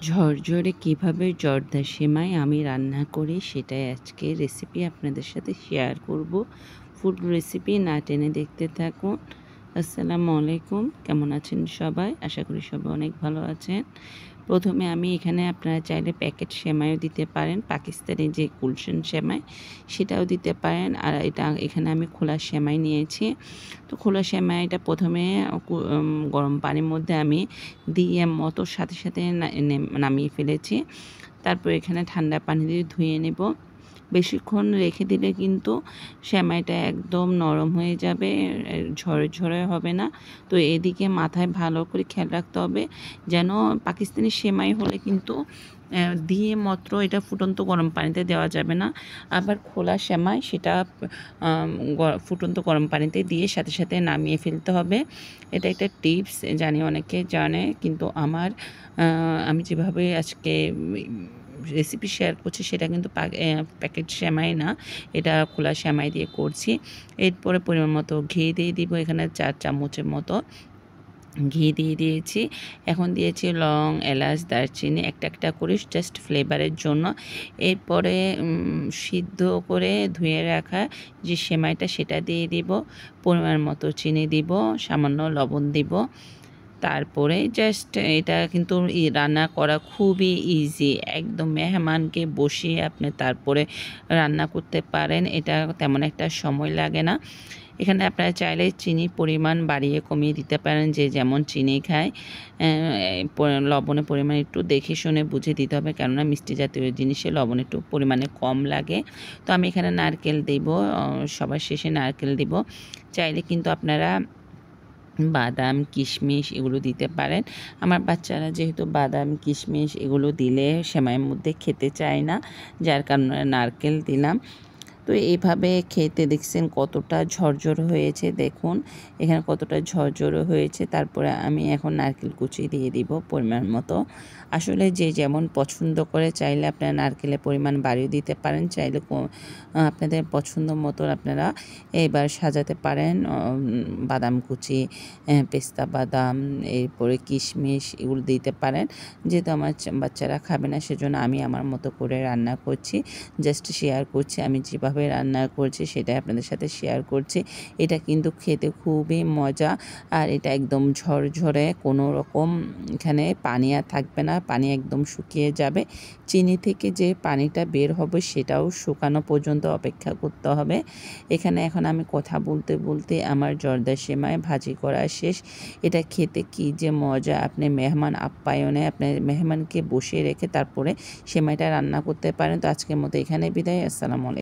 ঝরঝরে কিভাবে জর্দা সেমাই আমি রান্না করি সেটাই আজকে রেসিপি আপনাদের সাথে শেয়ার করব। ফুল রেসিপি না টেনে দেখতে থাকুন। আসসালামু আলাইকুম, কেমন আছেন সবাই? আশা করি সবাই অনেক ভালো আছেন। প্রথমে আমি এখানে আপনারা চাইলে প্যাকেট সেমাইও দিতে পারেন, পাকিস্তানি যে গুলশান সেমাই সেটাও দিতে পারেন। আর এখানে আমি খোলা সেমাই নিয়েছি। তো খোলা সেমাইটা প্রথমে গরম পানির মধ্যে আমি দিয়ে মতো সাথে সাথে নামিয়ে ফেলেছি। তারপর এখানে ঠান্ডা পানি দিয়ে ধুয়ে নেব। বেশিক্ষণ রেখে দিলে কিন্তু সেমাইটা একদম নরম হয়ে যাবে, ঝরে হবে না। তো এদিকে মাথায় ভালো করে খেয়াল রাখতে হবে যেন পাকিস্তানি সেমাই হলে কিন্তু দিয়ে মাত্র এটা ফুটন্ত গরম পানিতে দেওয়া যাবে না। আবার খোলা সেমাই সেটা ফুটন্ত গরম পানিতে দিয়ে সাথে সাথে নামিয়ে ফেলতে হবে। এটা একটা টিপস, জানি অনেকে জানে, কিন্তু আমি যেভাবে আজকে রেসিপি শেয়ার করছি সেটা কিন্তু প্যাকেট সেমাই না, এটা খোলা সেমাই দিয়ে করছি। এরপরে পরিমাণ মতো ঘি দিয়ে দিব, এখানে 4 চামচের মতো ঘি দিয়ে দিয়েছি। এখন দিয়েছি লং, এলাচ, দারচিনি একটা একটা করে জাস্ট ফ্লেভারের জন্য। এরপরে সিদ্ধ করে ধুয়ে রাখা যে সেমাইটা সেটা দিয়ে দিব, পরিমাণ মতো চিনি দিব, সামান্য লবণ দিব। তারপরে জাস্ট এটা কিন্তু রান্না করা খুবই ইজি, একদম মেহমানকে বসিয়ে আপনি তারপরে রান্না করতে পারেন, এটা তেমন একটা সময় লাগে না। এখানে আপনারা চাইলে চিনির পরিমাণ বাড়িয়ে কমিয়ে দিতে পারেন, যে যেমন চিনি খায়। লবণের পরিমাণ একটু দেখে শুনে বুঝে দিতে হবে, কেননা মিষ্টি জাতীয় জিনিসে লবণ একটু পরিমাণে কম লাগে। তো আমি এখানে নারকেল দেব, সবার শেষে নারকেল দিব। চাইলে কিন্তু আপনারা বাদাম, কিশমিশ এগুলো দিতে পারেন। আমার বাচ্চারা যেহেতু বাদাম, কিশমিশ এগুলো দিলে সেমাইয়ের মধ্যে খেতে চায় না, যার কারণে নারকেল দিলাম। তো এইভাবে খেতে দেখছেন কতটা ঝরঝর হয়েছে, দেখুন এখানে কতটা ঝরঝর হয়েছে। তারপরে আমি এখন নারকেল কুচি দিয়ে দিব পরিমাণ মতো। আসলে যে যেমন পছন্দ করে, চাইলে আপনারা নারকেলের পরিমাণ বাড়িয়ে দিতে পারেন, চাইলে আপনাদের পছন্দ মতো আপনারা এবার সাজাতে পারেন। বাদাম কুচি, পেস্তা বাদাম, এরপরে কিশমিশ এগুলো দিতে পারেন। যেহেতু আমার বাচ্চারা খাবে না, সেজন্য আমি আমার মতো করে রান্না করছি, জাস্ট শেয়ার করছি। আমি যেভাবে রান্না করছি সেটাই আপনাদের সাথে শেয়ার করছি। এটা কিন্তু খেতে খুবই মজা, আর এটা একদম ঝরঝরে, কোনো রকম এখানে পানি আর থাকবে না, পানি একদম শুকিয়ে যাবে। চিনি থেকে যে পানিটা বের হবে সেটাও শুকানো পর্যন্ত অপেক্ষা করতে হবে। এখানে এখন আমি কথা বলতে বলতে আমার জর্দা সেমাই ভাজি করা শেষ। এটা খেতে কী যে মজা! আপনি মেহমান আপ্যায়নে আপনার মেহমানকে বসিয়ে রেখে তারপরে সেমাইটা রান্না করতে পারেন। তো আজকের মতো এখানে বিদায়। আসসালামু আলাইকুম।